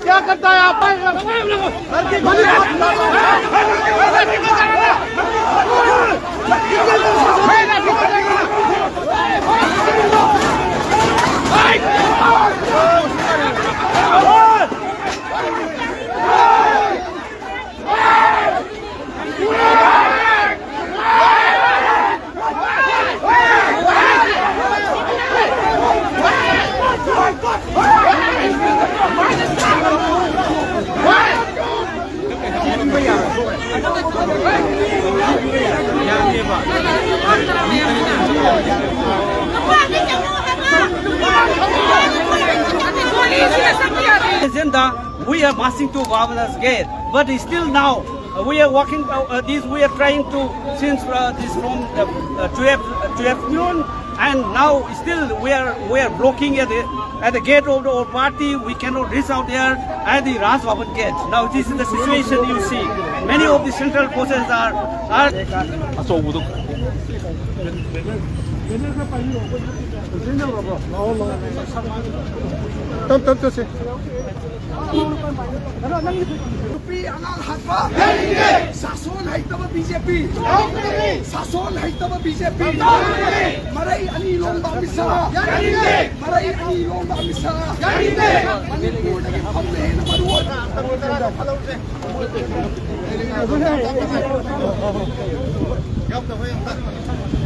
क्या करता है आप? Agenda, we are marching to Governor's Gate, but still now we are walking. We are trying to since this from 12 noon, and now still we are blocking at the gate of our party. We cannot reach out there at the Raj Bhavan gate. Now this is the situation you see. Many of the central forces are. शासन है BJP शासन है BJP मरई अली लोग अमित मरई अली लोग Amit Manipur number 1